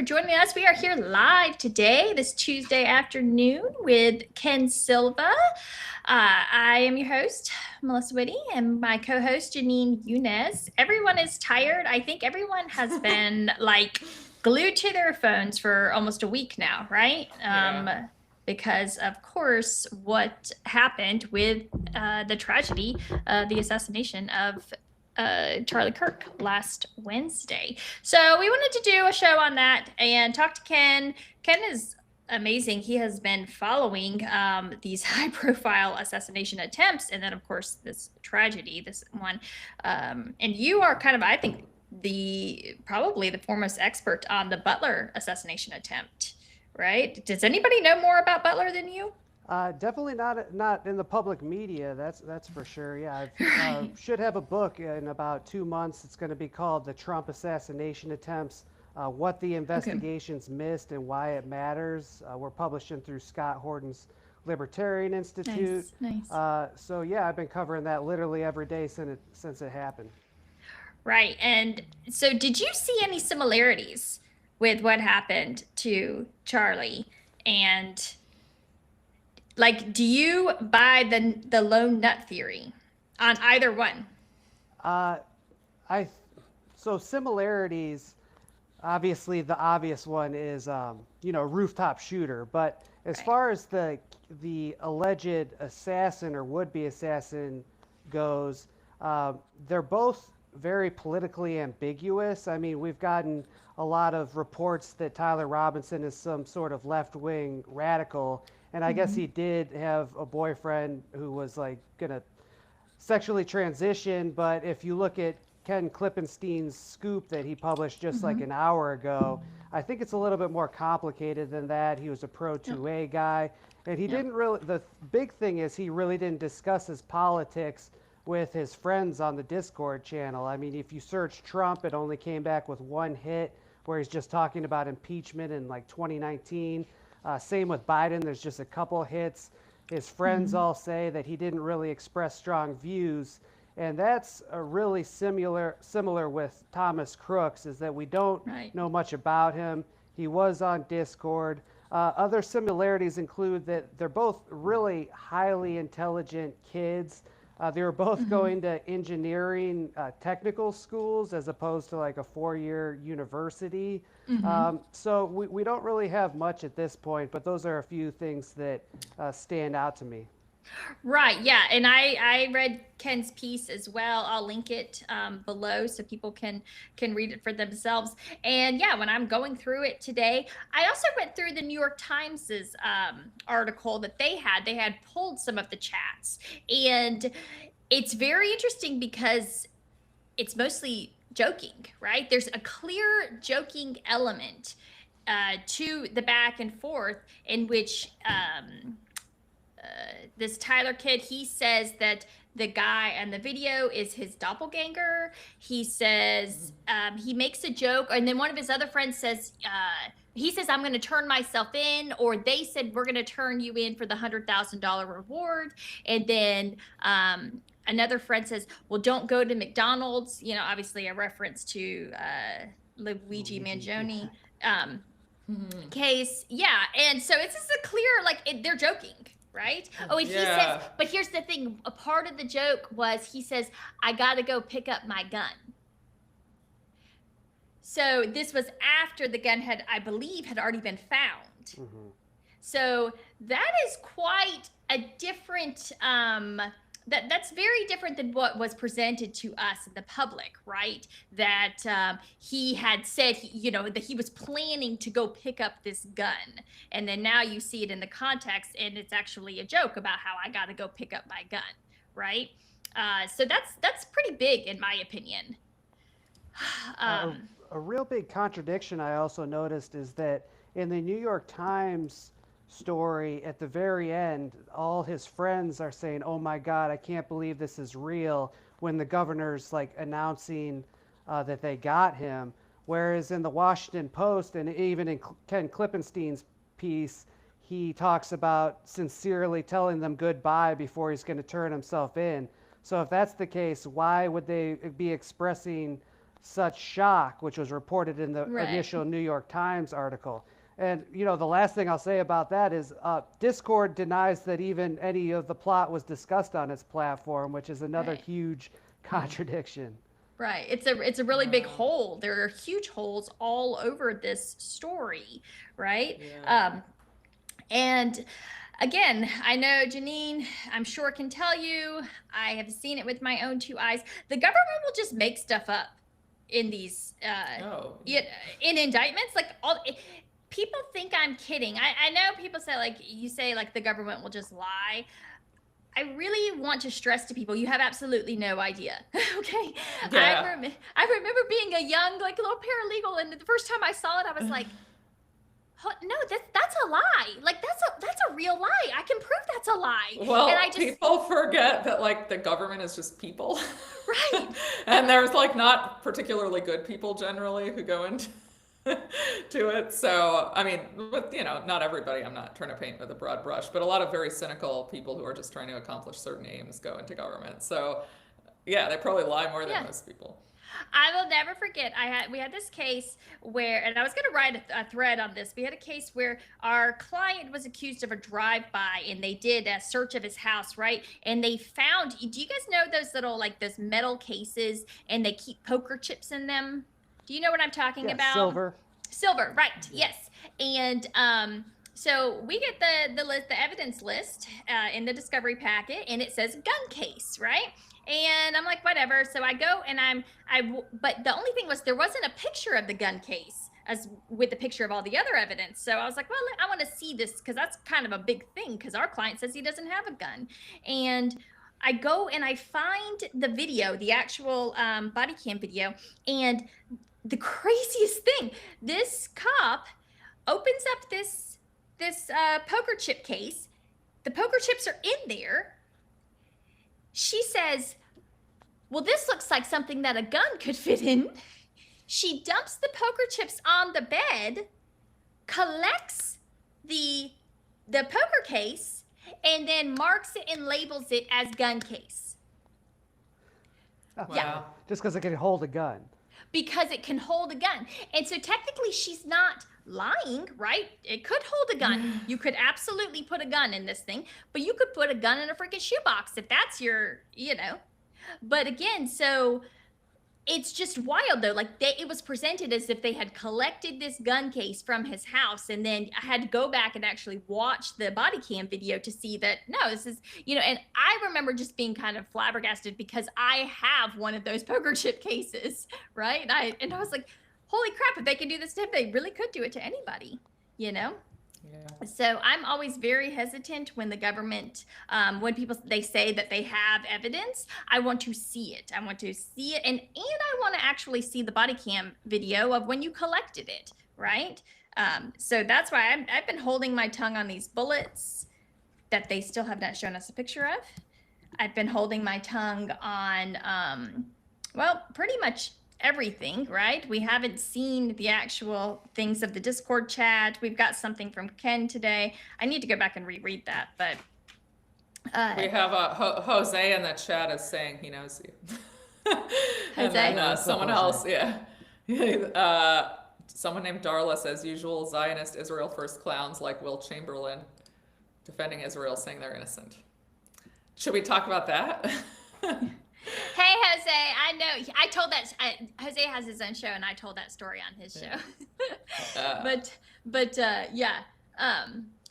for joining us. We are here live today, this Tuesday afternoon, with Ken Silva. I am your host, Melissa Whitty, and my co-host, Janine Younes. Everyone is tired. I think everyone has been glued to their phones for almost a week now, right? Yeah. Because of course, what happened with the tragedy, the assassination of Charlie Kirk last Wednesday. So we wanted to do a show on that and talk to Ken. Ken is amazing. He has been following these high-profile assassination attempts, and then of course this tragedy, this one. And you are kind of, I think, probably the foremost expert on the Butler assassination attempt, right? Does anybody know more about Butler than you? Definitely not in the public media. That's for sure. Yeah, I Right. should have a book in about 2 months. It's going to be called "The Trump Assassination Attempts: What the Okay. Investigations Missed and Why It Matters." We're publishing through Scott Horton's Libertarian Institute. Nice, nice. So yeah, I've been covering that literally every day since it happened. Right. And so, did you see any similarities with what happened to Charlie? And do you buy the lone nut theory on either one? Uh, I so similarities. Obviously, the obvious one is rooftop shooter. But as Right. far as the alleged assassin or would-be assassin goes, they're both very politically ambiguous. I mean, we've gotten a lot of reports that Tyler Robinson is some sort of left-wing radical, and I guess Mm-hmm. he did have a boyfriend who was like gonna sexually transitioned, but if you look at Ken Klippenstein's scoop that he published just like Mm-hmm. an hour ago, I think it's a little bit more complicated than that. He was a pro Yep. 2A guy, and he Yep. didn't really, the big thing is he really didn't discuss his politics with his friends on the Discord channel. I mean, if you search Trump, it only came back with one hit where he's just talking about impeachment in like 2019. Same with Biden, there's just a couple hits. His friends Mm-hmm. all say that he didn't really express strong views, and that's a really similar with Thomas Crooks, is that we don't Right. know much about him. He was on Discord. Other similarities include that they're both really highly intelligent kids. They were both Mm-hmm. going to engineering technical schools as opposed to like a 4-year university. Mm-hmm. So we don't really have much at this point, but those are a few things that stand out to me. Right, yeah, and I read Ken's piece as well. I'll link it below so people can read it for themselves. And yeah, when I'm going through it today, I also went through the New York Times's article that they had pulled some of the chats, and it's very interesting because it's mostly joking, right? There's a clear joking element to the back and forth in which this Tyler kid, he says that the guy on the video is his doppelganger. He says he makes a joke, and then one of his other friends says he says, "I'm going to turn myself in," or they said, "We're going to turn you in for the $100,000 reward," and then another friend says, "Well, don't go to McDonald's." You know, obviously a reference to Luigi Luigi, Mangione. yeah. Um, case, yeah, and so it's just a clear they're joking, right? Oh, and he says, Yeah. but here's the thing, a part of the joke was he says, "I gotta go pick up my gun." So this was after the gun had, I believe, had already been found. Hmm. So that is quite a different that's very different than what was presented to us in the public, right? That he had said, that he was planning to go pick up this gun, and then now you see it in the context, and it's actually a joke about how I got to go pick up my gun, right? So that's pretty big in my opinion. A, um, a real big contradiction I also noticed is that in the New York Times story, at the very end, all his friends are saying, "Oh my God, I can't believe this is real," when the governor's like announcing that they got him. Whereas in the Washington Post and even in Ken Klippenstein's piece, he talks about sincerely telling them goodbye before he's going to turn himself in. So if that's the case, why would they be expressing such shock, which was reported in the Right. initial New York Times article. And the last thing I'll say about that is Discord denies that even any of the plot was discussed on its platform, which is another Right. huge contradiction. Right. It's a really big hole. There are huge holes all over this story, right? Yeah. And again, I know Janine, I'm sure, can tell you, I have seen it with my own two eyes. The government will just make stuff up in these Oh. in indictments. Like people think I'm kidding. I know people say, like, you say, like, the government will just lie. I really want to stress to people, you have absolutely no idea. Okay. Yeah. I remember being a young, like, little paralegal, and the first time I saw it, I was like, no, that's a lie. Like, that's a real lie. I can prove that's a lie. Well, and I just, people forget that like the government is just people. right. And there's like not particularly good people generally who go into to it. So, I mean, with, not everybody, I'm not trying to paint with a broad brush, but a lot of very cynical people who are just trying to accomplish certain aims go into government. So, yeah, they probably lie more than most people. I will never forget. We had this case where, and I was going to write a thread on this. We had a case where our client was accused of a drive-by, and they did a search of his house, right? And they found. Do you guys know those little, like, those metal cases, and they keep poker chips in them? Do you know what I'm talking about? Silver. Silver, right? Yes. And so we get the list, the evidence list in the discovery packet, and it says gun case, right? And I'm like, whatever. So I go and but the only thing was there wasn't a picture of the gun case as with the picture of all the other evidence. So I was like, well, I want to see this because that's kind of a big thing because our client says he doesn't have a gun. And I go and I find the video, the actual body cam video. And the craziest thing, this cop opens up this poker chip case. The poker chips are in there. She says, well, this looks like something that a gun could fit in. She dumps the poker chips on the bed, collects the poker case, and then marks it and labels it as gun case. Wow. Yeah. Just because it can hold a gun. Because it can hold a gun. And so technically she's not lying, right? It could hold a gun. You could absolutely put a gun in this thing, but you could put a gun in a freaking shoebox if that's your, But again, so it's just wild though. Like it was presented as if they had collected this gun case from his house, and then I had to go back and actually watch the body cam video to see that no, this is, and I remember just being kind of flabbergasted because I have one of those poker chip cases, right? And I was like, holy crap, if they can do this to him, they really could do it to anybody, Yeah. So I'm always very hesitant when the government, when they say that they have evidence. I want to see it. I want to see it, and I want to actually see the body cam video of when you collected it, right? So that's why I've been holding my tongue on these bullets that they still have not shown us a picture of. I've been holding my tongue on, well, pretty much everything, right? We haven't seen the actual things of the Discord chat. We've got something from Ken today. I need to go back and reread that, but we have Jose in the chat is saying he knows you. And Jose? then someone else, someone named Darla says usual Zionist Israel first clowns like Will Chamberlain defending Israel, saying they're innocent. Should we talk about that? Hey, Jose, I know. I told that. Jose has his own show, and I told that story on his show. But yeah.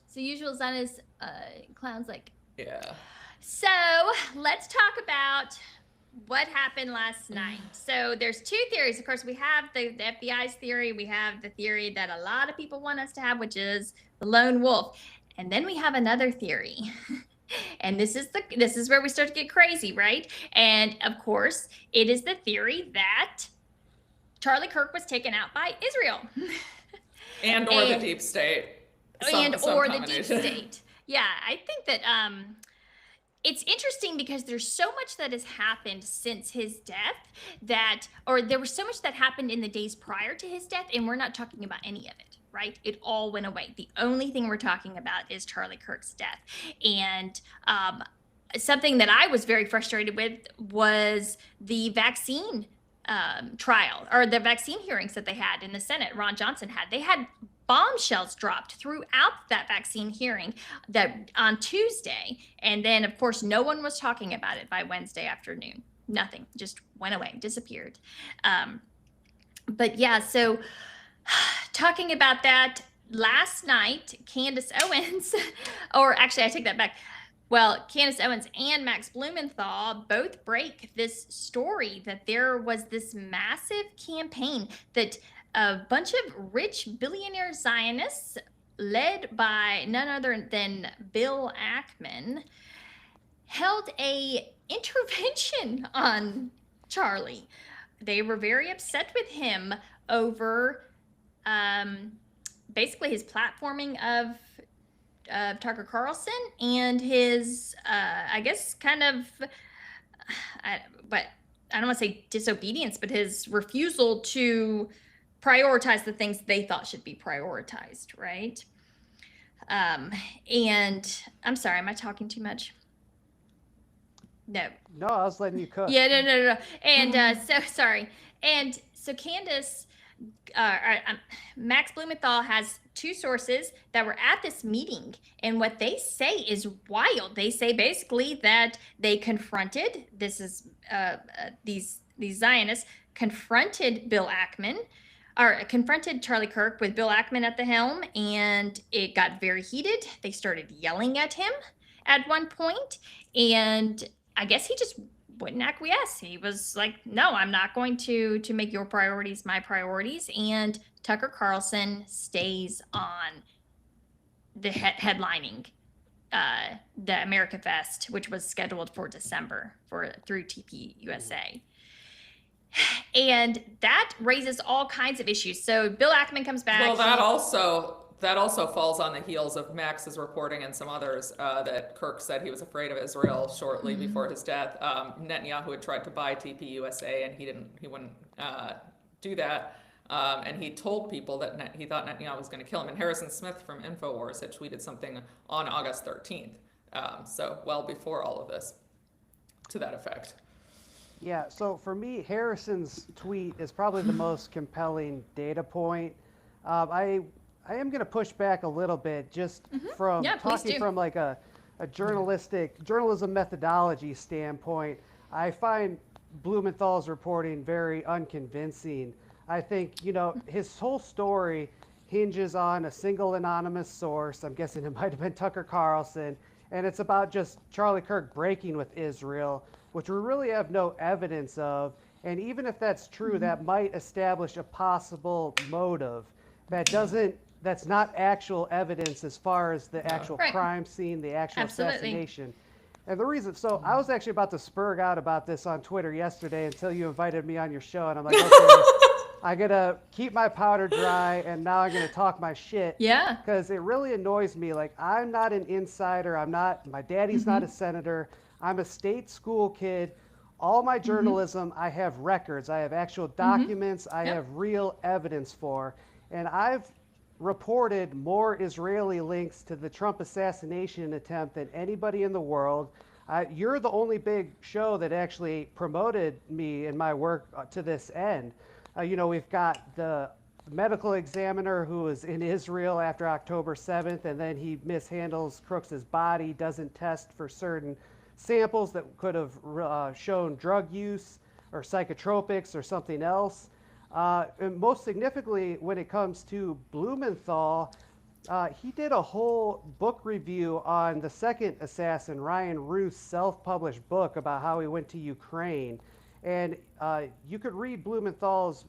So usual Zionist clowns like. Yeah. So let's talk about what happened last night. So there's two theories. Of course, we have the FBI's theory. We have the theory that a lot of people want us to have, which is the lone wolf. And then we have another theory. And this is where we start to get crazy, right? And of course, it is the theory that Charlie Kirk was taken out by Israel. or the deep state. The deep state. Yeah, I think that it's interesting because there's so much that has happened since his death there was so much that happened in the days prior to his death, and we're not talking about any of it. Right? It all went away. The only thing we're talking about is Charlie Kirk's death. And something that I was very frustrated with was the vaccine trial, or the vaccine hearings that they had in the Senate, Ron Johnson had. They had bombshells dropped throughout that vaccine hearing that on Tuesday. And then, of course, no one was talking about it by Wednesday afternoon. Nothing, just went away, disappeared. But yeah, so talking about that, last night, Candace Owens, or actually, I take that back. Well, Candace Owens and Max Blumenthal both break this story that there was this massive campaign that a bunch of rich billionaire Zionists, led by none other than Bill Ackman, held a intervention on Charlie. They were very upset with him over basically his platforming of Tucker Carlson and his, I guess, kind of, but I don't want to say disobedience, but his refusal to prioritize the things they thought should be prioritized, right? And I'm sorry, am I talking too much? No. No, I was letting you cook. Yeah, no. And so sorry. And so Candace, Max Blumenthal has two sources that were at this meeting, and what they say is wild. They say basically that they confronted, this is these Zionists confronted Bill Ackman, or confronted Charlie Kirk with Bill Ackman at the helm, and it got very heated. They started yelling at him at one point, and I guess he just wouldn't acquiesce. He was like, no, I'm not going to make your priorities my priorities. And Tucker Carlson stays on the headlining the America Fest, which was scheduled for December through TP USA. And that raises all kinds of issues. So Bill Ackman comes back. Well, that also falls on the heels of Max's reporting and some others that Kirk said he was afraid of Israel shortly before his death. Netanyahu had tried to buy TPUSA, and he wouldn't do that. And he told people that he thought Netanyahu was going to kill him. And Harrison Smith from InfoWars had tweeted something on August 13th, so well before all of this, to that effect. Yeah, so for me, Harrison's tweet is probably the most compelling data point. I am going to push back a little bit just from talking from like a journalism methodology standpoint. I find Blumenthal's reporting very unconvincing. I think, his whole story hinges on a single anonymous source. I'm guessing it might have been Tucker Carlson. And it's about just Charlie Kirk breaking with Israel, which we really have no evidence of. And even if that's true, that might establish a possible motive. That's not actual evidence as far as the actual crime scene, the actual assassination. And the reason, so I was actually about to spurg out about this on Twitter yesterday until you invited me on your show, and I'm like, okay, I gotta keep my powder dry, and now I'm gonna talk my shit. Yeah. Because it really annoys me. Like, I'm not an insider. My daddy's not a senator. I'm a state school kid. All my journalism, I have records. I have actual documents. I have real evidence for. And I've reported more Israeli links to the Trump assassination attempt than anybody in the world. You're the only big show that actually promoted me and my work to this end. We've got the medical examiner who was in Israel after October 7th, and then he mishandles Crooks's body, doesn't test for certain samples that could have shown drug use or psychotropics or something else. And most significantly, when it comes to Blumenthal, he did a whole book review on the second assassin, Ryan Ruth's self-published book about how he went to Ukraine. And you could read Blumenthal's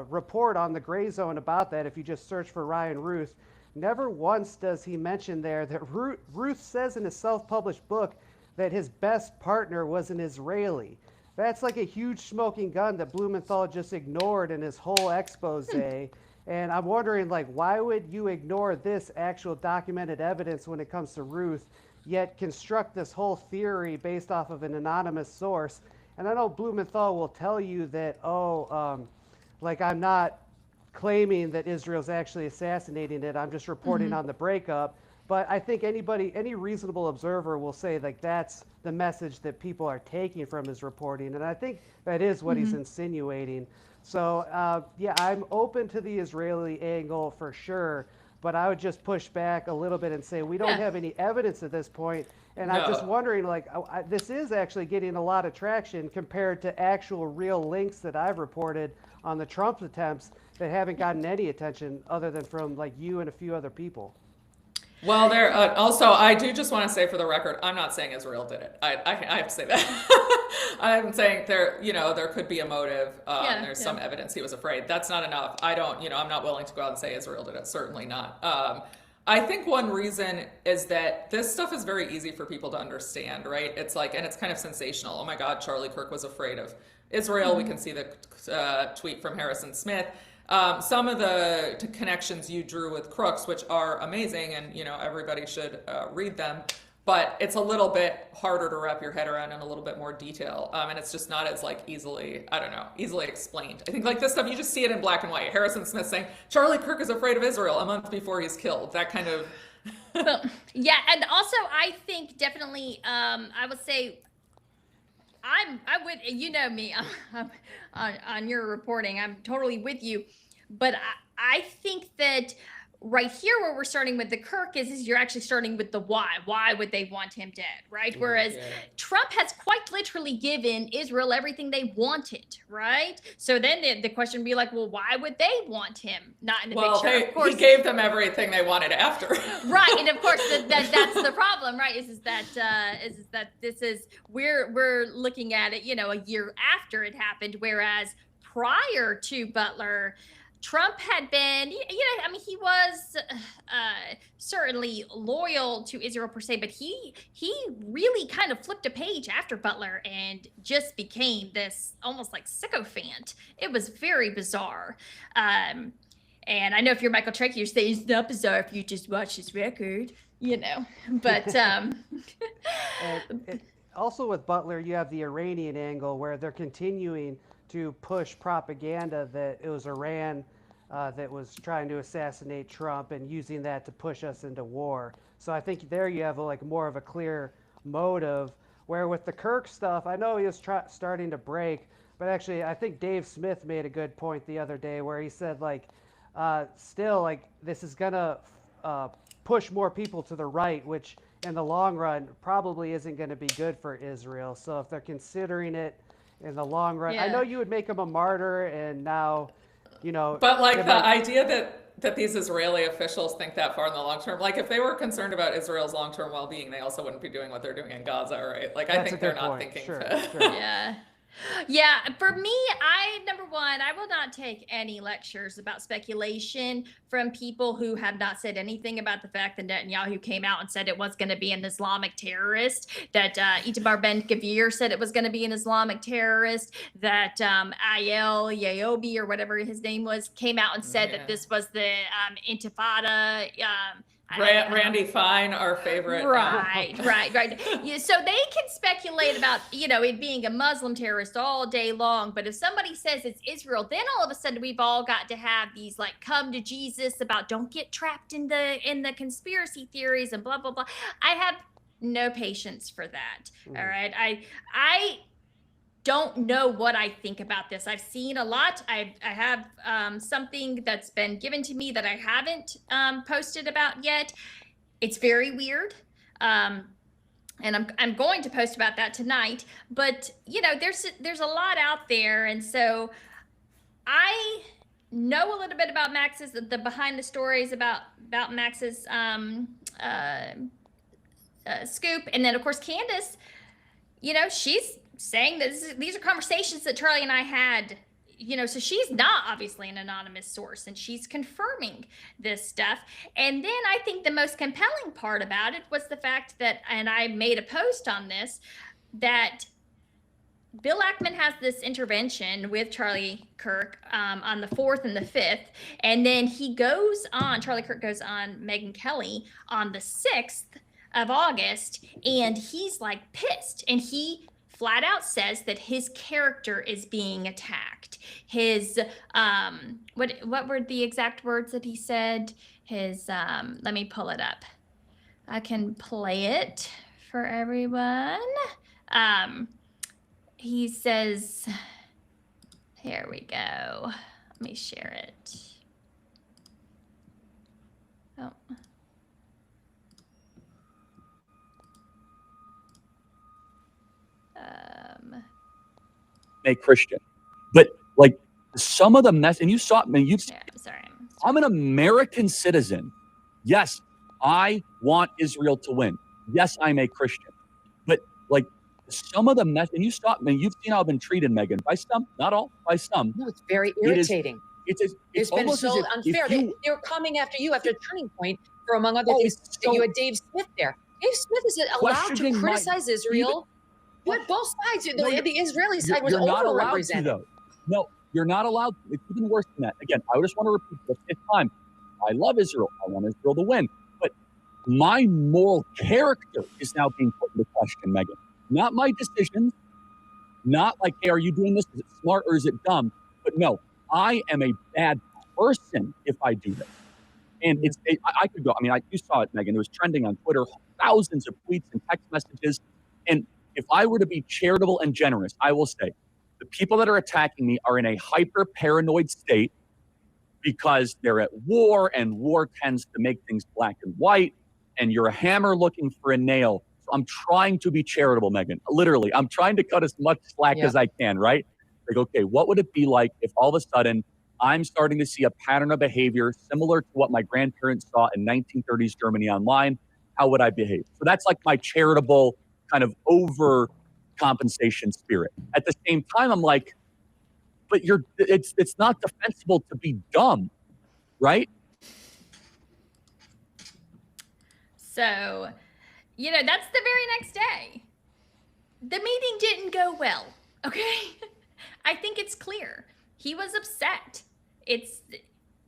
report on the Gray Zone about that if you just search for Ryan Ruth. Never once does he mention there that Ruth says in his self-published book that his best partner was an Israeli. That's like a huge smoking gun that Blumenthal just ignored in his whole expose. And I'm wondering, why would you ignore this actual documented evidence when it comes to Ruth, yet construct this whole theory based off of an anonymous source? And I know Blumenthal will tell you that, I'm not claiming that Israel's actually assassinating it. I'm just reporting on the breakup. But I think any reasonable observer will say like that's the message that people are taking from his reporting, and I think that is what he's insinuating. So yeah, I'm open to the Israeli angle for sure, but I would just push back a little bit and say we don't Yeah. have any evidence at this point. And I'm just No. wondering, like, this is actually getting a lot of traction compared to actual real links that I've reported on the Trump attempts that haven't gotten any attention other than from like you and a few other people. Well, there also, I do just want to say for the record, I'm not saying Israel did it. I have to say that. I'm saying there could be a motive. Yeah, There's yeah. some evidence he was afraid. That's not enough. I don't, I'm not willing to go out and say Israel did it. Certainly not. I think one reason is that this stuff is very easy for people to understand, right? It's like, and it's kind of sensational. Oh my God, Charlie Kirk was afraid of Israel. We can see the tweet from Harrison Smith. Some of the connections you drew with Crooks, which are amazing, and everybody should read them. But it's a little bit harder to wrap your head around in a little bit more detail, and it's just not as like easily explained. I think like this stuff you just see it in black and white. Harrison Smith saying Charlie Kirk is afraid of Israel a month before he's killed. That kind of. Well, yeah, and also I think definitely I would say I'm with me on your reporting. I'm totally with you, but I think that right here where we're starting with the Kirk is you're actually starting with the why. Why would they want him dead, right? Whereas Trump has quite literally given Israel everything they wanted, right? So then the question would be like, well, why would they want him not in the picture? Of course, he gave them everything they wanted after. Right, and of course that's the problem, right? Is that this is we're looking at it, a year after it happened, whereas prior to Butler, Trump had been, he was certainly loyal to Israel per se, but he really kind of flipped a page after Butler and just became this almost like sycophant. It was very bizarre. And I know if you're Michael Trek, you say it's not bizarre if you just watch his record, but Also with Butler, you have the Iranian angle where they're continuing to push propaganda that it was Iran that was trying to assassinate Trump and using that to push us into war. So I think there you have more of a clear motive. Where with the Kirk stuff, I know he was starting to break, but actually I think Dave Smith made a good point the other day where he said still this is gonna push more people to the right, which in the long run probably isn't going to be good for Israel. So if they're considering it in the long run, I know you would make him a martyr, and now, But like the idea that these Israeli officials think that far in the long term, like if they were concerned about Israel's long-term well-being, they also wouldn't be doing what they're doing in Gaza, right? Like I think they're not thinking. Sure. Yeah, for me, number one, I will not take any lectures about speculation from people who have not said anything about the fact that Netanyahu came out and said it was going to be an Islamic terrorist, that Itamar Ben-Gvir said it was going to be an Islamic terrorist, that Ayel Yaobi, or whatever his name was, came out and said that this was the Intifada. Randy Fine, our favorite. Right. Yeah, so they can speculate about, it being a Muslim terrorist all day long. But if somebody says it's Israel, then all of a sudden we've all got to have these come to Jesus about don't get trapped in the conspiracy theories and blah, blah, blah. I have no patience for that. All right. I don't know what I think about this. I've seen a lot. I have something that's been given to me that I haven't posted about yet. It's very weird. And I'm going to post about that tonight. But, there's a lot out there. And so I know a little bit about Max's, the behind the stories about Max's scoop. And then, of course, Candace, she's saying that these are conversations that Charlie and I had, so she's not obviously an anonymous source, and she's confirming this stuff. And then I think the most compelling part about it was the fact that, and I made a post on this, that Bill Ackman has this intervention with Charlie Kirk on the 4th and the 5th, and then Charlie Kirk goes on Megyn Kelly on the 6th of August, and he's pissed, and he flat out says that his character is being attacked. His what were the exact words that he said? His let me pull it up. I can play it for everyone. He says, here we go. Let me share it. Oh. A Christian, but like some of the mess, and you saw, I mean, Yeah, sorry. I'm an American citizen. Yes, I want Israel to win. Yes, I'm a Christian, but like some of the mess, and you saw, I mean, you've seen how I've been treated, Megan, by some, not all, by some. No, it's very irritating. It's been almost so as unfair. They were coming after you after Turning Point for, among other things, so, you had Dave Smith there. Dave Smith is allowed to criticize Israel. You had both sides. The Israeli side was overrepresented. Though. No, you're not allowed. It's even worse than that. Again, I just want to repeat for the fifth time. I love Israel. I want Israel to win. But my moral character is now being put into question, Megan. Not my decisions. Not like, hey, are you doing this? Is it smart or is it dumb? But no, I am a bad person if I do this. And I could go, I mean, you saw it, Megan. It was trending on Twitter, thousands of tweets and text messages. And if I were to be charitable and generous, I will say the people that are attacking me are in a hyper paranoid state because they're at war, and war tends to make things black and white, and you're a hammer looking for a nail. So I'm trying to be charitable, Megan. Literally, I'm trying to cut as much slack as I can, right? Like, okay, what would it be like if all of a sudden I'm starting to see a pattern of behavior similar to what my grandparents saw in 1930s Germany online? How would I behave? So that's like my charitable kind of overcompensation spirit. At the same time, I'm like, but it's not defensible to be dumb, right? So, that's the very next day. The meeting didn't go well, okay? I think it's clear. He was upset.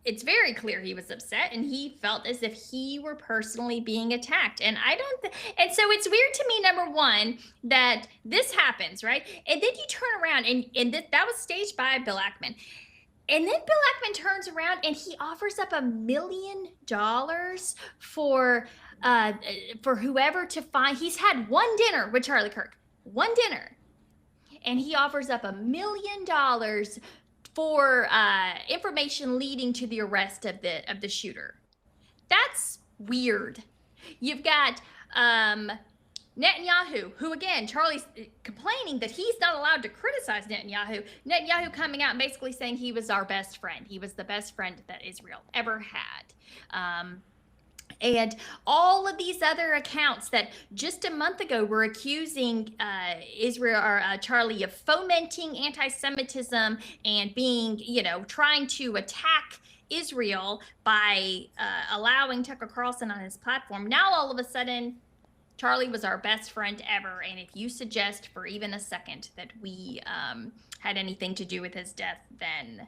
It's very clear he was upset, and he felt as if he were personally being attacked. And and so it's weird to me, number one, that this happens, right? And then you turn around, and that was staged by Bill Ackman. And then Bill Ackman turns around and he offers up $1 million for whoever to find. He's had one dinner with Charlie Kirk, one dinner, and he offers up $1 million for information leading to the arrest of the shooter. That's weird. You've got Netanyahu, who again, Charlie's complaining that he's not allowed to criticize Netanyahu. Netanyahu coming out and basically saying he was our best friend. He was the best friend that Israel ever had. And all of these other accounts that just a month ago were accusing Israel or Charlie of fomenting anti-Semitism and being, trying to attack Israel by allowing Tucker Carlson on his platform. Now, all of a sudden, Charlie was our best friend ever. And if you suggest for even a second that we had anything to do with his death, then,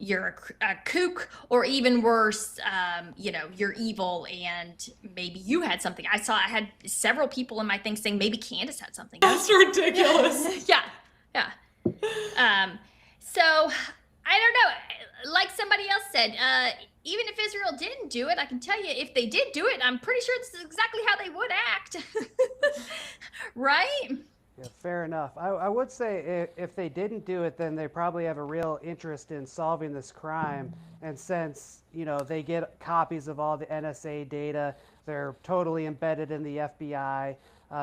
you're a kook, or even worse, you're evil, and maybe you had something. I had several people in my thing saying maybe Candace had something. That's ridiculous. Yeah. So I don't know. Like somebody else said, even if Israel didn't do it, I can tell you if they did do it, I'm pretty sure this is exactly how they would act. Right? Yeah, fair enough. I would say if they didn't do it, then they probably have a real interest in solving this crime. And since, they get copies of all the NSA data, they're totally embedded in the FBI,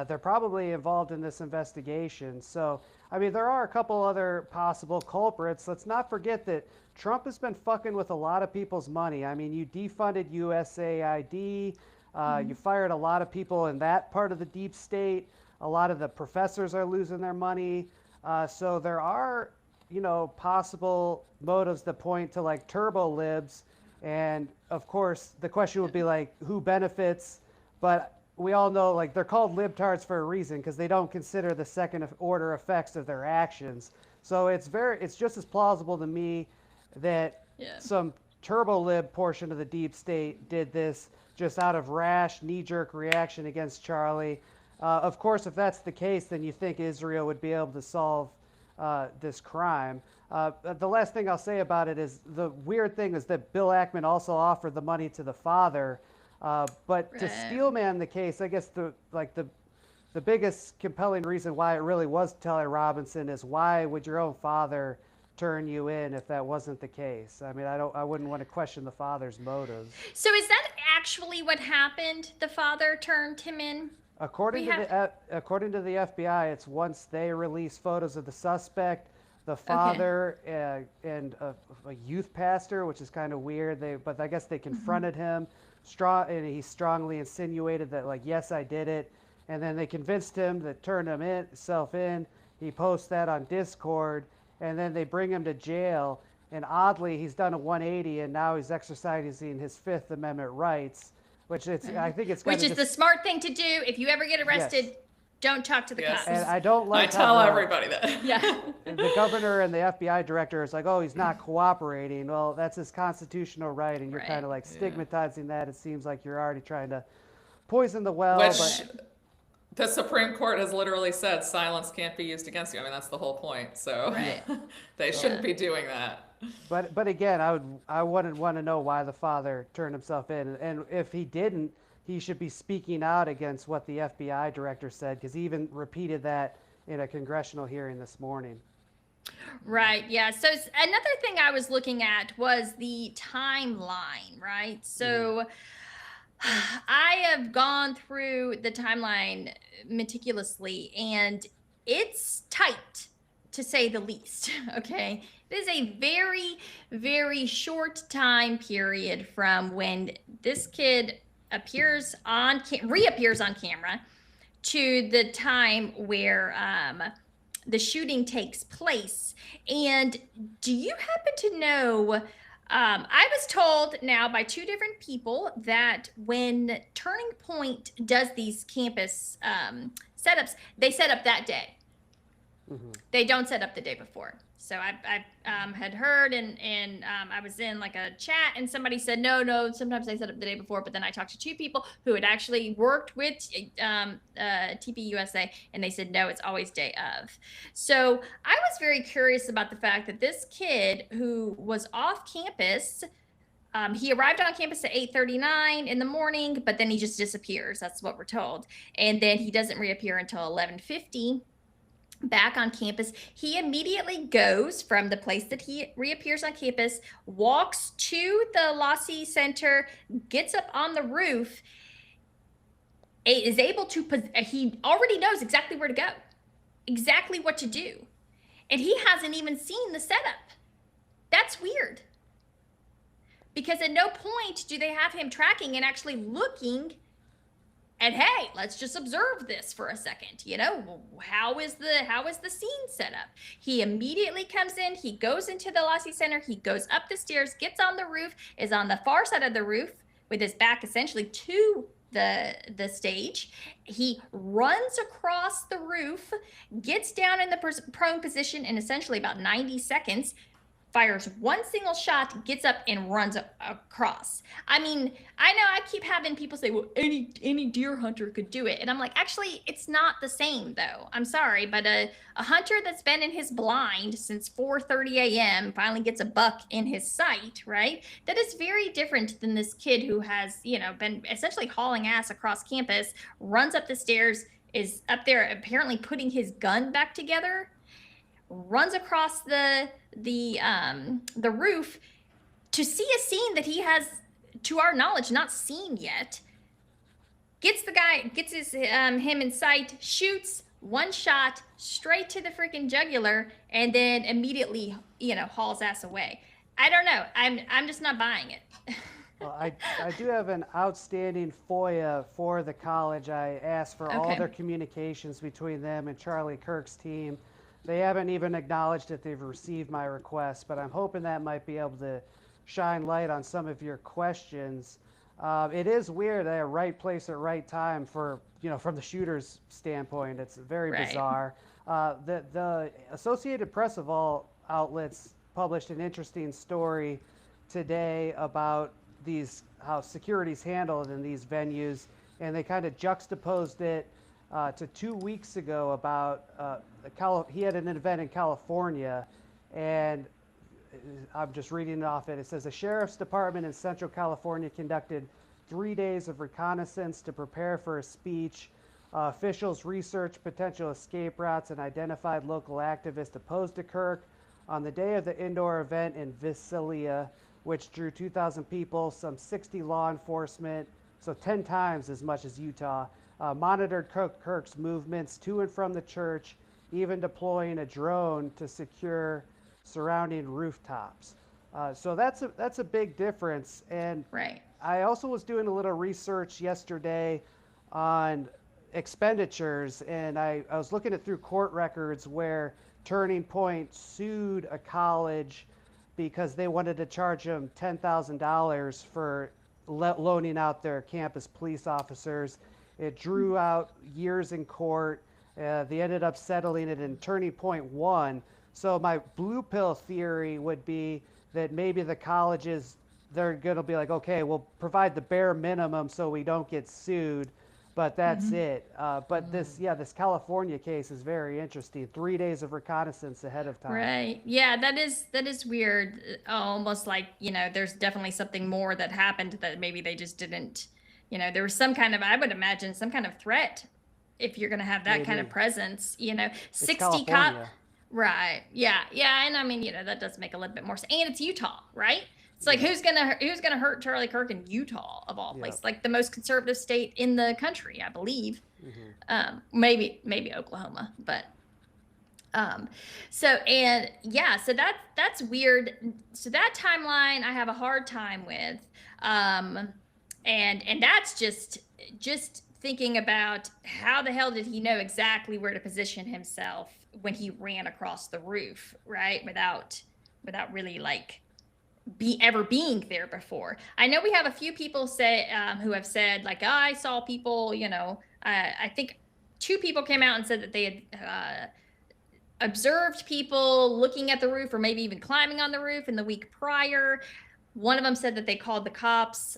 they're probably involved in this investigation. So, I mean, there are a couple other possible culprits. Let's not forget that Trump has been fucking with a lot of people's money. I mean, you defunded USAID, you fired a lot of people in that part of the deep state. A lot of the professors are losing their money. So there are, possible motives that point to like turbo libs. And of course, the question would be like, who benefits? But we all know like they're called libtards for a reason because they don't consider the second order effects of their actions. So it's just as plausible to me that some turbo lib portion of the deep state did this just out of rash, knee-jerk reaction against Charlie. Of course, if that's the case, then you think Israel would be able to solve this crime. The last thing I'll say about it is the weird thing is that Bill Ackman also offered the money to the father. But to steelman the case, I guess the biggest compelling reason why it really was Taylor Robinson is why would your own father turn you in if that wasn't the case? I mean, I wouldn't want to question the father's motives. So is that actually what happened? The father turned him in? According to the FBI, it's once they release photos of the suspect, the father and a youth pastor, which is kind of weird. But I guess they confronted him, and he strongly insinuated that, like, yes, I did it. And then they convinced him to turn himself in. He posts that on Discord, and then they bring him to jail. And oddly, he's done a 180, and now he's exercising his Fifth Amendment rights, which I think it's which is the smart thing to do. If you ever get arrested, don't talk to the cops. And I don't like. I tell everybody that. Yeah. The governor and the FBI director is like, oh, he's not cooperating. Well, that's his constitutional right, and you're kind of like stigmatizing that. It seems like you're already trying to poison the well. The Supreme Court has literally said silence can't be used against you. I mean, that's the whole point. So they shouldn't be doing that. But again, I wouldn't want to know why the father turned himself in, and if he didn't, he should be speaking out against what the FBI director said, because he even repeated that in a congressional hearing this morning. Right. Yeah. So another thing I was looking at was the timeline. Right. So. I have gone through the timeline meticulously, and it's tight, to say the least. Okay. It is a very, very short time period from when this kid reappears on camera to the time where the shooting takes place. And do you happen to know? I was told now by two different people that when Turning Point does these campus setups, they set up that day. Mm-hmm. They don't set up the day before. So I had heard, and I was in like a chat, and somebody said, no, sometimes they set up the day before. But then I talked to two people who had actually worked with TPUSA, and they said, no, it's always day of. So I was very curious about the fact that this kid who was off campus, he arrived on campus at 8:39 in the morning, but then he just disappears. That's what we're told. And then he doesn't reappear until 11:50. Back on campus. He immediately goes from the place that he reappears on campus, walks to the Lassie Center, gets up on the roof, is able to, he already knows exactly where to go, exactly what to do. And he hasn't even seen the setup. That's weird. Because at no point do they have him tracking and actually looking and hey, let's just observe this for a second. You know, how is the scene set up? He immediately comes in. He goes into the Lassie Center. He goes up the stairs, gets on the roof, is on the far side of the roof with his back essentially to the stage. He runs across the roof, gets down in the prone position in essentially about 90 seconds. Fires one single shot, gets up and runs across. I mean, I know I keep having people say, well, any deer hunter could do it. And I'm like, actually, it's not the same though. I'm sorry, but a hunter that's been in his blind since 4:30 a.m. finally gets a buck in his sight, right? That is very different than this kid who has, been essentially hauling ass across campus, runs up the stairs, is up there apparently putting his gun back together, runs across the roof to see a scene that he has, to our knowledge, not seen yet. Gets him in sight, shoots one shot straight to the freaking jugular, and then immediately, hauls ass away. I don't know. I'm just not buying it. Well, I do have an outstanding FOIA for the college. I asked for all their communications between them and Charlie Kirk's team. They haven't even acknowledged that they've received my request, but I'm hoping that might be able to shine light on some of your questions. It is weird at right place at right time for, from the shooter's standpoint. It's very bizarre. The Associated Press of all outlets published an interesting story today about how security's handled in these venues, and they kind of juxtaposed it to 2 weeks ago about he had an event in California, and I'm just reading off it. It says the sheriff's department in Central California conducted 3 days of reconnaissance to prepare for a speech. Officials researched potential escape routes and identified local activists opposed to Kirk. On the day of the indoor event in Visalia, which drew 2,000 people, some 60 law enforcement, so 10 times as much as Utah, monitored Kirk's movements to and from the church, even deploying a drone to secure surrounding rooftops. So that's a big difference. And Right. I also was doing a little research yesterday on expenditures, and I was looking at through court records where Turning Point sued a college because they wanted to charge them $10,000 for loaning out their campus police officers. It drew out years in court. They ended up settling it, and Turning Point won. So my blue pill theory would be that maybe the colleges, they're going to be like, okay, we'll provide the bare minimum so we don't get sued, but that's it. But this California case is very interesting. 3 days of reconnaissance ahead of time. Right. Yeah, that is weird. Almost like, there's definitely something more that happened that maybe they just didn't, there was some kind of, I would imagine, some kind of threat if you're going to have that kind of Maybe. presence, It's 60 cop. California. Right. Yeah. Yeah. And I mean, that does make a little bit more sense. And it's Utah, right? It's like, who's gonna hurt Charlie Kirk in Utah of all places, like the most conservative state in the country, I believe. Maybe Oklahoma, but so that's weird. So that timeline I have a hard time with, and that's just thinking about how the hell did he know exactly where to position himself when he ran across the roof, right? Without really like ever being there before. I know we have a few people who have said like, oh, I saw people, I think 2 people came out and said that they had observed people looking at the roof or maybe even climbing on the roof in the week prior. One of them said that they called the cops.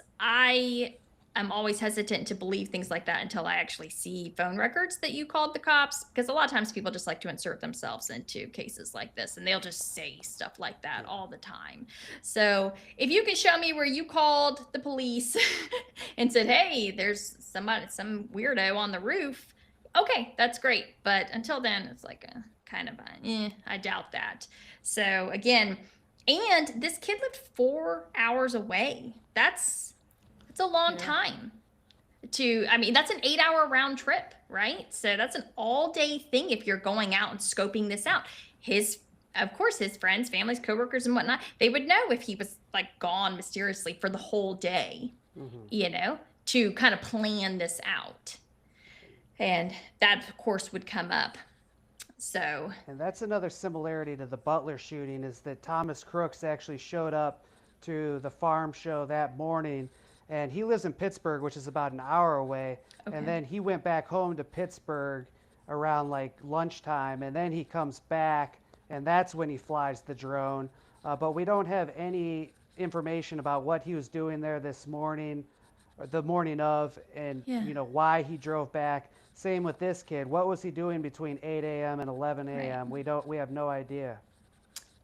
I'm always hesitant to believe things like that until I actually see phone records that you called the cops, because a lot of times people just like to insert themselves into cases like this and they'll just say stuff like that all the time. So if you can show me where you called the police and said, hey, there's some weirdo on the roof, okay, that's great. But until then, it's like I doubt that. So again, and this kid lived 4 hours away. That's a long time that's an 8-hour round trip, right? So that's an all day thing if you're going out and scoping this out. Of course, his friends, families, coworkers and whatnot, they would know if he was like gone mysteriously for the whole day, to kind of plan this out. And that of course would come up. So, and that's another similarity to the Butler shooting, is that Thomas Crooks actually showed up to the farm show that morning. And he lives in Pittsburgh, which is about an hour away. Okay. And then he went back home to Pittsburgh around like lunchtime. And then he comes back, and that's when he flies the drone. But we don't have any information about what he was doing there this morning, or the morning of, and why he drove back. Same with this kid. What was he doing between 8 a.m. and 11 a.m.? Right. We have no idea.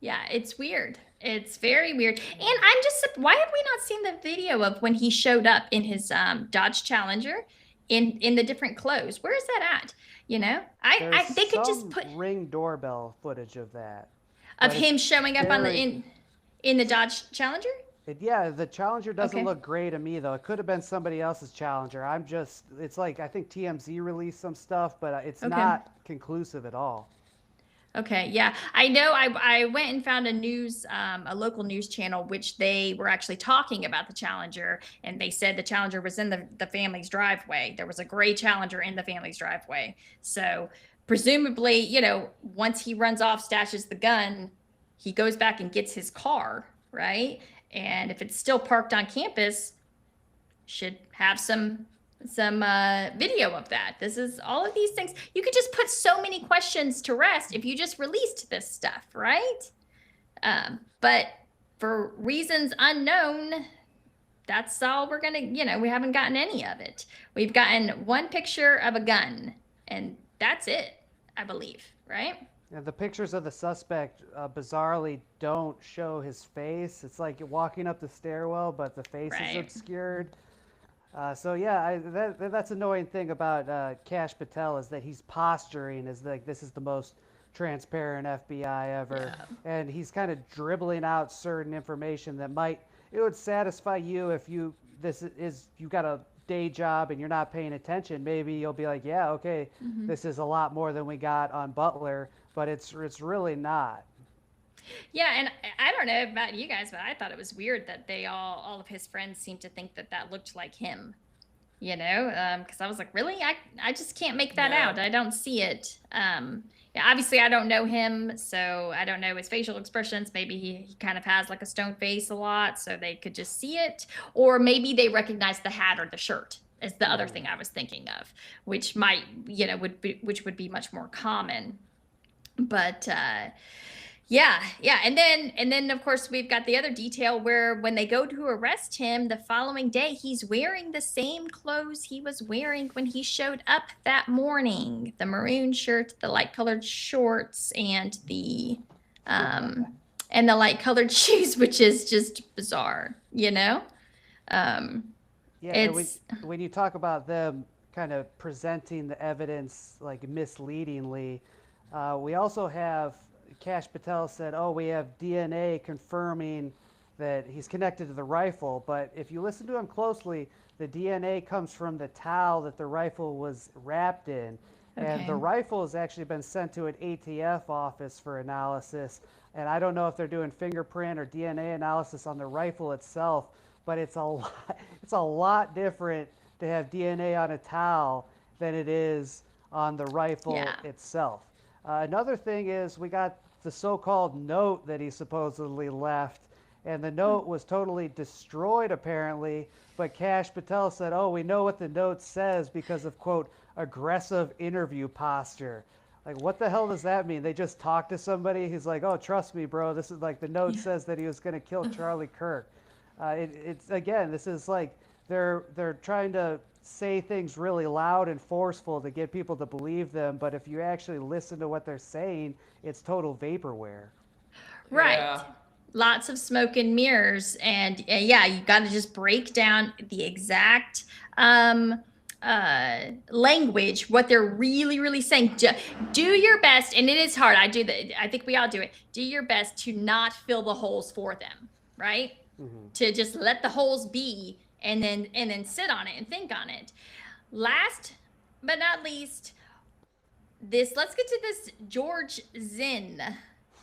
Yeah, it's weird. It's very weird. And I'm just, why have we not seen the video of when he showed up in his Dodge Challenger in the different clothes? Where is that at? They could just put Ring doorbell footage of that. Of him showing up in the Dodge Challenger? The Challenger doesn't look gray to me, though. It could have been somebody else's Challenger. It's like, I think TMZ released some stuff, but it's not conclusive at all. Okay, yeah, I know. I went and found a local news channel, which they were actually talking about the Challenger, and they said the Challenger was in the family's driveway. There was a gray Challenger in the family's driveway. So presumably, once he runs off, stashes the gun, he goes back and gets his car, right? And if it's still parked on campus, should have some video of that. This is all of these things. You could just put so many questions to rest if you just released this stuff, right? But for reasons unknown, that's all we're gonna, we haven't gotten any of it. We've gotten one picture of a gun, and that's it, I believe, right? Yeah, the pictures of the suspect bizarrely don't show his face. It's like walking up the stairwell, but the face is obscured. So yeah, that's annoying thing about Kash Patel is that he's posturing as like this is the most transparent FBI ever, Yeah. and he's kind of dribbling out certain information that it would satisfy you if you got a day job and you're not paying attention. Maybe you'll be like, yeah, okay, this is a lot more than we got on Butler, but it's really not. Yeah, and I don't know about you guys, but I thought it was weird that all of his friends seemed to think that that looked like him. You know, because I was like, really, I just can't make that Yeah. out. I don't see it. Yeah, obviously I don't know him, so I don't know his facial expressions. Maybe he kind of has like a stone face a lot, so they could just see it, or maybe they recognize the hat or the shirt is the other thing I was thinking of, which might, which would be much more common. But yeah, and then of course we've got the other detail where when they go to arrest him the following day, he's wearing the same clothes he was wearing when he showed up that morning. The maroon shirt, the light colored shorts, and the light colored shoes, which is just bizarre, you know? Yeah, and It's when you talk about them kind of presenting the evidence like misleadingly, we also have Kash Patel said, "Oh, we have DNA confirming that he's connected to the rifle." But if you listen to him closely, the DNA comes from the towel that the rifle was wrapped in, and okay. the rifle has actually been sent to an ATF office for analysis. And I don't know if they're doing fingerprint or DNA analysis on the rifle itself, but it's a lot different to have DNA on a towel than it is on the rifle Yeah. itself. Another thing is we got the so-called note that he supposedly left, and the note was totally destroyed apparently, but Kash Patel said, "Oh, we know what the note says because of, quote, aggressive interview posture." Like, what the hell does that mean? They just talked to somebody. He's like, "Oh, trust me, bro. This is like the note says that he was going to kill Charlie Kirk." It's again, this is like they're trying to say things really loud and forceful to get people to believe them, but if you actually listen to what they're saying, it's total vaporware. Right. Yeah. Lots of smoke and mirrors. And yeah, you got to just break down the exact language, what they're really saying. Do your best. And it is hard. I think we all do it. Do your best to not fill the holes for them, right? To just let the holes be and then sit on it and think on it. Last but not least, let's get to this George Zinn,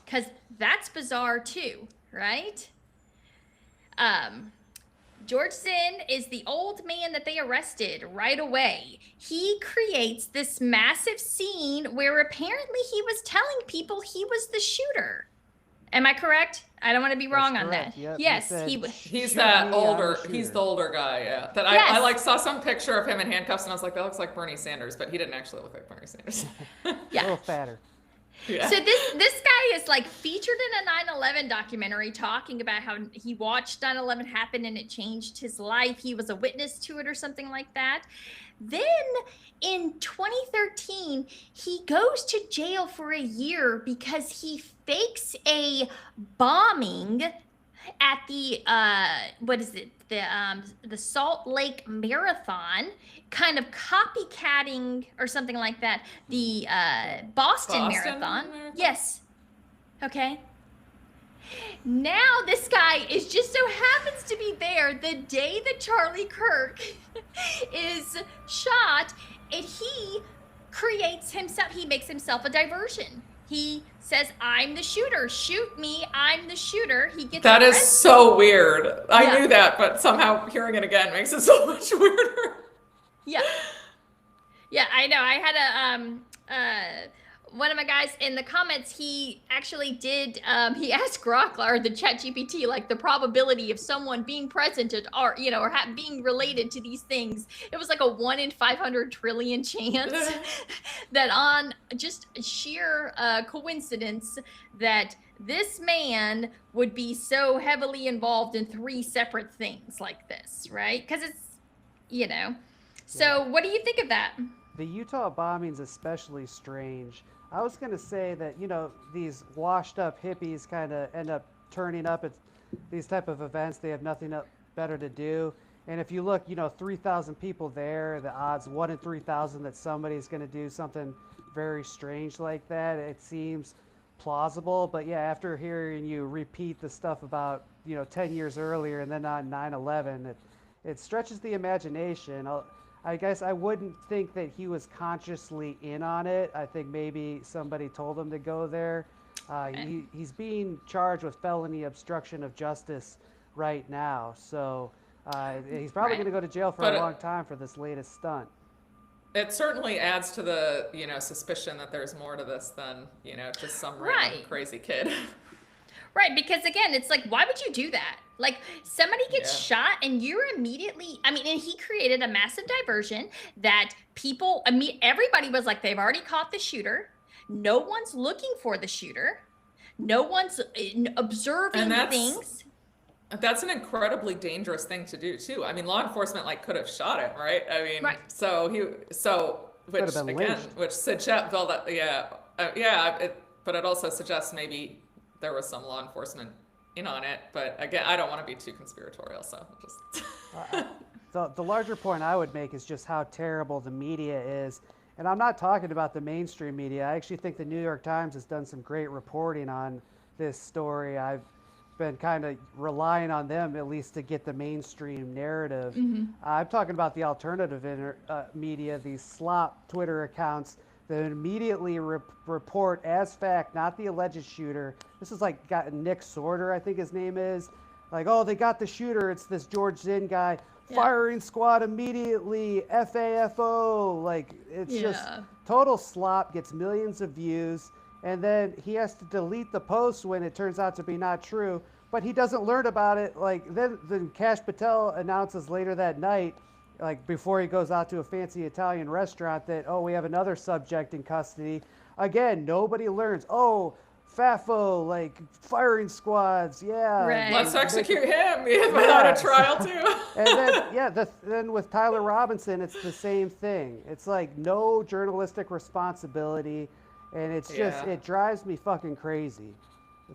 because that's bizarre too, right? George Zinn is the old man that they arrested right away. He creates this massive scene where apparently he was telling people he was the shooter. Am I correct? I don't want to be wrong on that. Yep, yes, He's "Shoot that me, I'm the older. He's shooter." the older guy. Yeah. That Yes. I like saw some picture of him in handcuffs, and I was like, that looks like Bernie Sanders, but he didn't actually look like Bernie Sanders. A Yeah. little fatter. Yeah. So this guy is like featured in a 9/11 documentary talking about how he watched 9/11 happen and it changed his life. He was a witness to it or something like that. Then in 2013, he goes to jail for a year because he fakes a bombing at the the Salt Lake Marathon, kind of copycatting or something like that the Boston Marathon. Yes. Okay. Now this guy just so happens to be there the day that Charlie Kirk is shot, and he makes himself a diversion. He says, "I'm the shooter. Shoot me. I'm the shooter." He gets That is arrested. so weird. I Yeah. knew that, but somehow hearing it again makes it so much weirder. Yeah. Yeah, I know. I had one of my guys in the comments, he actually did, he asked Grok or the ChatGPT, like the probability of someone being present or being related to these things. It was like a 1 in 500 trillion chance that on just sheer coincidence that this man would be so heavily involved in 3 separate things like this, right? Because it's, So what do you think of that? The Utah bombing's especially strange. I was going to say that, these washed up hippies kind of end up turning up at these type of events. They have nothing better to do. And if you look, 3,000 people there, the odds 1 in 3,000 that somebody's going to do something very strange like that, it seems plausible. But yeah, after hearing you repeat the stuff about 10 years earlier and then on 9/11, it stretches the imagination. I guess I wouldn't think that he was consciously in on it. I think maybe somebody told him to go there. He's being charged with felony obstruction of justice right now, so he's probably going to go to jail for a long time for this latest stunt. It certainly adds to the, suspicion that there's more to this than, just some random crazy kid. Right, because again, it's like, why would you do that? Like, somebody gets shot and you're immediately, and he created a massive diversion that everybody was like, they've already caught the shooter. No one's looking for the shooter. No one's observing things. That's an incredibly dangerous thing to do too. Law enforcement could have shot him, right? Which suggests, well, that, but it also suggests maybe there was some law enforcement in on it. But again, I don't want to be too conspiratorial, so just. The larger point I would make is just how terrible the media is. And I'm not talking about the mainstream media. I actually think the New York Times has done some great reporting on this story. I've been kind of relying on them at least to get the mainstream narrative. I'm talking about the alternative media, these slop Twitter accounts that immediately report as fact, not the alleged shooter. This is got Nick Sorter, I think his name is. Oh, they got the shooter. It's this George Zinn guy. Firing squad immediately, FAFO. It's just total slop, gets millions of views, and then he has to delete the post when it turns out to be not true, but he doesn't learn about it. Then Kash Patel announces later that night, before he goes out to a fancy Italian restaurant, that, oh, we have another subject in custody. Again, nobody learns. Oh, FAFO, firing squads, Right. Let's execute him without a trial too. And then, then with Tyler Robinson, it's the same thing. It's no journalistic responsibility, and it's just, it drives me fucking crazy.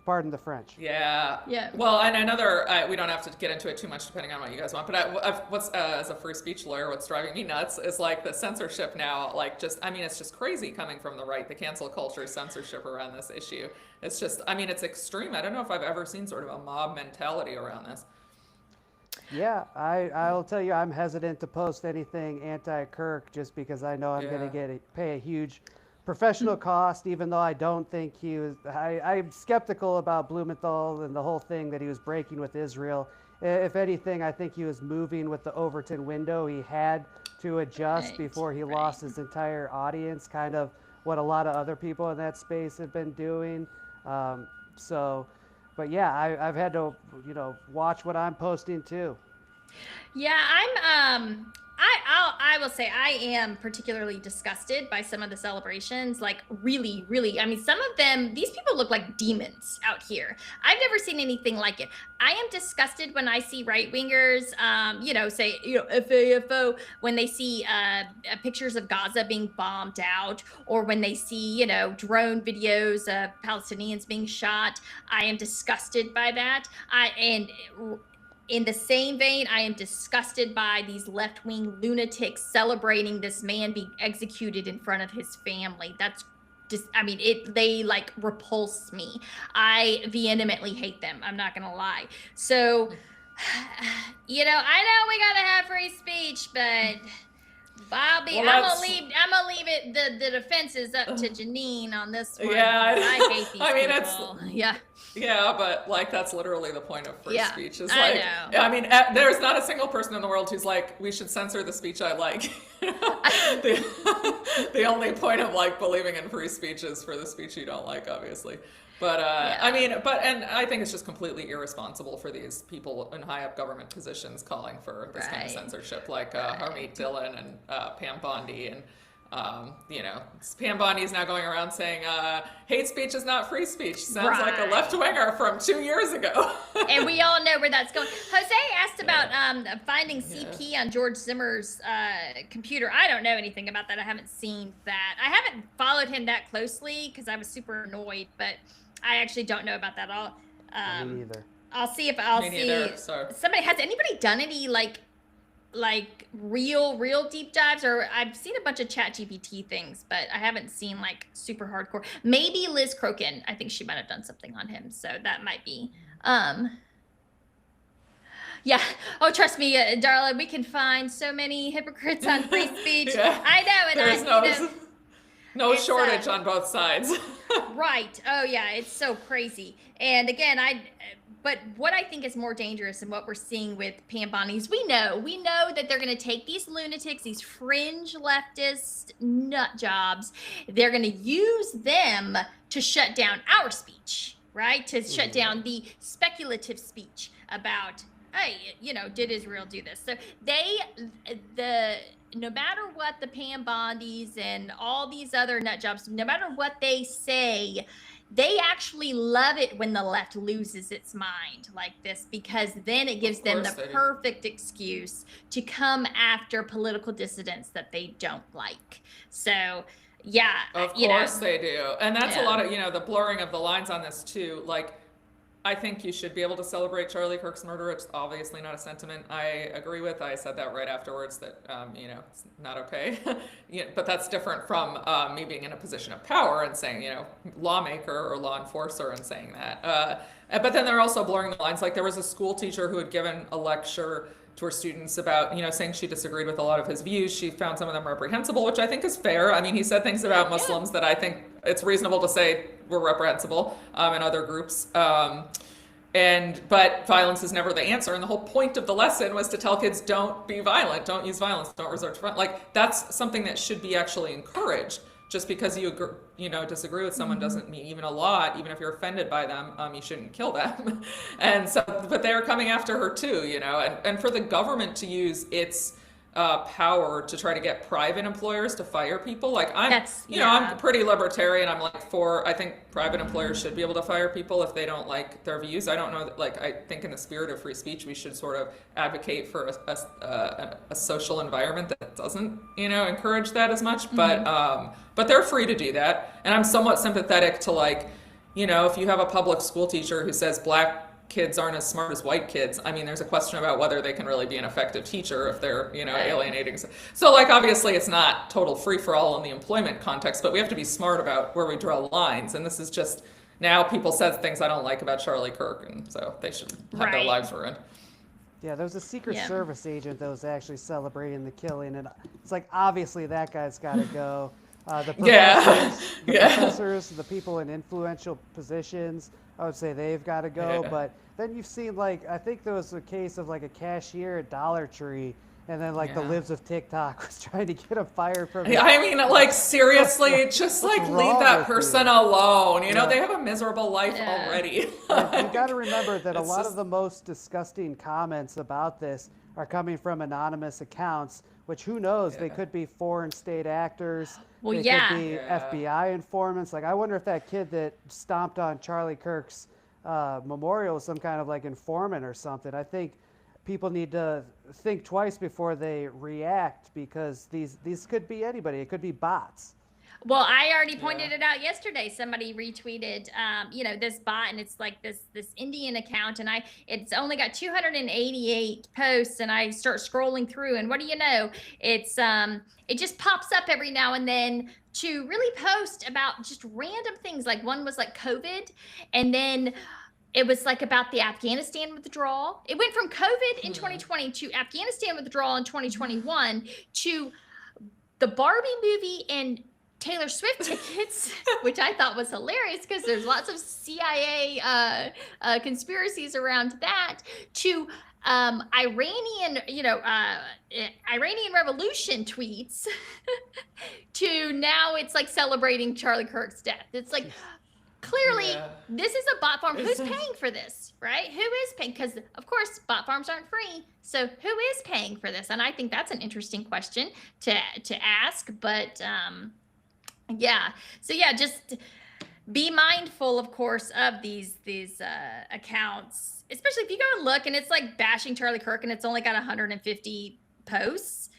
Pardon the French. Yeah. Well, and another, we don't have to get into it too much depending on what you guys want, but what's, as a free speech lawyer, what's driving me nuts is the censorship now, it's just crazy coming from the right, the cancel culture censorship around this issue. It's just, it's extreme. I don't know if I've ever seen sort of a mob mentality around this. Yeah, I'll tell you, I'm hesitant to post anything anti-Kirk just because I know I'm going to pay a huge professional cost, even though I don't think he was. I'm skeptical about Blumenthal and the whole thing that he was breaking with Israel. If anything, I think he was moving with the Overton window. He had to adjust before he lost his entire audience, kind of what a lot of other people in that space have been doing. But yeah, I've had to, watch what I'm posting too. Yeah, I will say I am particularly disgusted by some of the celebrations. Really, some of them, these people look like demons out here. I've never seen anything like it. I am disgusted when I see right-wingers, say, FAFO, when they see pictures of Gaza being bombed out, or when they see, drone videos of Palestinians being shot. I am disgusted by that. In the same vein, I am disgusted by these left-wing lunatics celebrating this man being executed in front of his family. That's just, they repulse me. I vehemently hate them. I'm not gonna lie. So, I know we gotta have free speech, but I'm gonna leave it the defenses up to Janine on this one. Yeah, I hate these people. Yeah, but that's literally the point of free speech. Is I know. There's not a single person in the world who's we should censor the speech I like. The only point of believing in free speech is for the speech you don't like, obviously. But and I think it's just completely irresponsible for these people in high up government positions calling for this kind of censorship, Harmeet Dillon and Pam Bondi and. Pam Bondi is now going around saying hate speech is not free speech. Sounds like a left-winger from 2 years ago. And we all know where that's going. Jose asked about finding CP on George Zimmer's computer. I don't know anything about that. I haven't seen that. I haven't followed him that closely because I was super annoyed, but I actually don't know about that all. Me neither. I'll see if I'll see. Somebody, has anybody done any like real deep dives, or I've seen a bunch of ChatGPT things, but I haven't seen like super hardcore. Maybe Liz Crokin, I think she might have done something on him, so that might be. Yeah. Oh, trust me, Darla, we can find so many hypocrites on free speech. Yeah. I know, and There's no shortage on both sides. Right. Oh, yeah. It's so crazy. And again, but what I think is more dangerous and what we're seeing with Pam Bondi is we know that they're going to take these lunatics, these fringe leftist nut jobs. They're going to use them to shut down our speech, right? To shut down the speculative speech about, hey, did Israel do this? So no matter what the Pam Bondis and all these other nut jobs, no matter what they say, they actually love it when the left loses its mind like this, because then it gives them the perfect excuse to come after political dissidents that they don't like. So, yeah. Of course they do. And that's a lot of, the blurring of the lines on this too. Like, I think you should be able to celebrate Charlie Kirk's murder. It's obviously not a sentiment I agree with. I said that right afterwards that, it's not okay. But that's different from me being in a position of power and saying, lawmaker or law enforcer and saying that. But then they're also blurring the lines. Like there was a school teacher who had given a lecture to her students about, saying she disagreed with a lot of his views. She found some of them reprehensible, which I think is fair. I mean, he said things about Muslims that I think it's reasonable to say were reprehensible in other groups. But violence is never the answer. And the whole point of the lesson was to tell kids, don't be violent, don't use violence, don't resort to violence. Like that's something that should be actually encouraged. Just because you disagree with someone doesn't mean even a lot. Even if you're offended by them, you shouldn't kill them. And so, but they're coming after her too, and for the government to use its power to try to get private employers to fire people. Like I'm pretty libertarian. I'm like I think private employers should be able to fire people if they don't like their views. I don't know that, I think in the spirit of free speech, we should sort of advocate for a social environment that doesn't, encourage that as much. But they're free to do that. And I'm somewhat sympathetic to if you have a public school teacher who says black kids aren't as smart as white kids. I mean, there's a question about whether they can really be an effective teacher if they're, alienating. So obviously it's not total free for all in the employment context, but we have to be smart about where we draw lines. And this is just, now people said things I don't like about Charlie Kirk, and so they should have their lives ruined. Yeah, there was a Secret Service agent that was actually celebrating the killing, and it's like, obviously that guy's got to go. The professors, the people in influential positions, I would say they've got to go. Yeah. But then you've seen, I think there was a case of a cashier at Dollar Tree, and then the libs of TikTok was trying to get him fired from. I mean, seriously, just leave that person alone. They have a miserable life already. You got to remember that a lot of the most disgusting comments about this are coming from anonymous accounts, which who knows, they could be foreign state actors. Well, they could be FBI informants. I wonder if that kid that stomped on Charlie Kirk's memorial was some kind of informant or something. I think people need to think twice before they react, because these could be anybody. It could be bots. Well, I already pointed it out yesterday. Somebody retweeted, this bot, and it's this Indian account, and it's only got 288 posts, and I start scrolling through, and what do you know? It's it just pops up every now and then to really post about just random things. One was COVID, and then it was about the Afghanistan withdrawal. It went from COVID in 2020 to Afghanistan withdrawal in 2021 to the Barbie movie and Taylor Swift tickets, which I thought was hilarious because there's lots of CIA conspiracies around that, to Iranian revolution tweets, to now it's celebrating Charlie Kirk's death. It's clearly this is a bot farm. Who's paying for this, right? Who is paying? Because of course bot farms aren't free. So who is paying for this? And I think that's an interesting question to ask. But just be mindful, of course, of these accounts, especially if you go and look and it's bashing Charlie Kirk and it's only got 150 posts.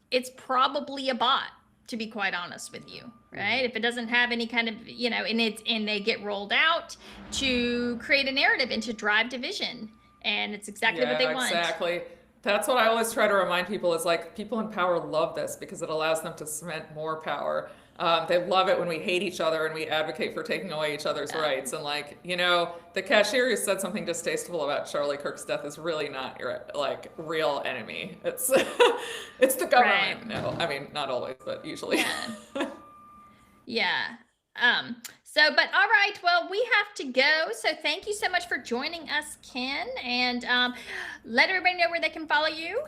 It's probably a bot, to be quite honest with you, right? If it doesn't have any kind of, and they get rolled out to create a narrative and to drive division, and it's exactly what they want. Exactly. That's what I always try to remind people is like people in power love this because it allows them to cement more power. They love it when we hate each other and we advocate for taking away each other's rights. And like, the cashier who said something distasteful about Charlie Kirk's death is really not your like real enemy. It's it's the government. Right. No, I mean not always, but usually. Yeah. Yeah. But all right, well, we have to go. So thank you so much for joining us, Ken, and let everybody know where they can follow you.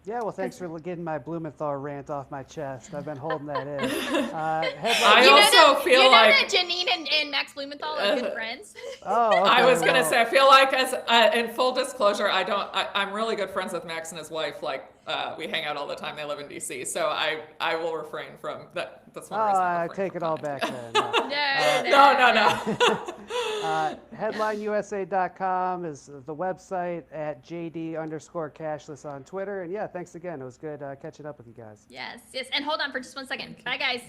Yeah, well, thanks for getting my Blumenthal rant off my chest. I've been holding that in. I also feel like that Janine and Max Blumenthal are good friends. Oh, okay, I was gonna say, I feel like as in full disclosure, I'm really good friends with Max and his wife. Like we hang out all the time. They live in DC, so I will refrain from that. That's one reason. I take it all back then. No. Headlineusa.com is the website, at JD_cashless on Twitter. And yeah, thanks again. It was good catching up with you guys. Yes. And hold on for just 1 second. Bye, guys.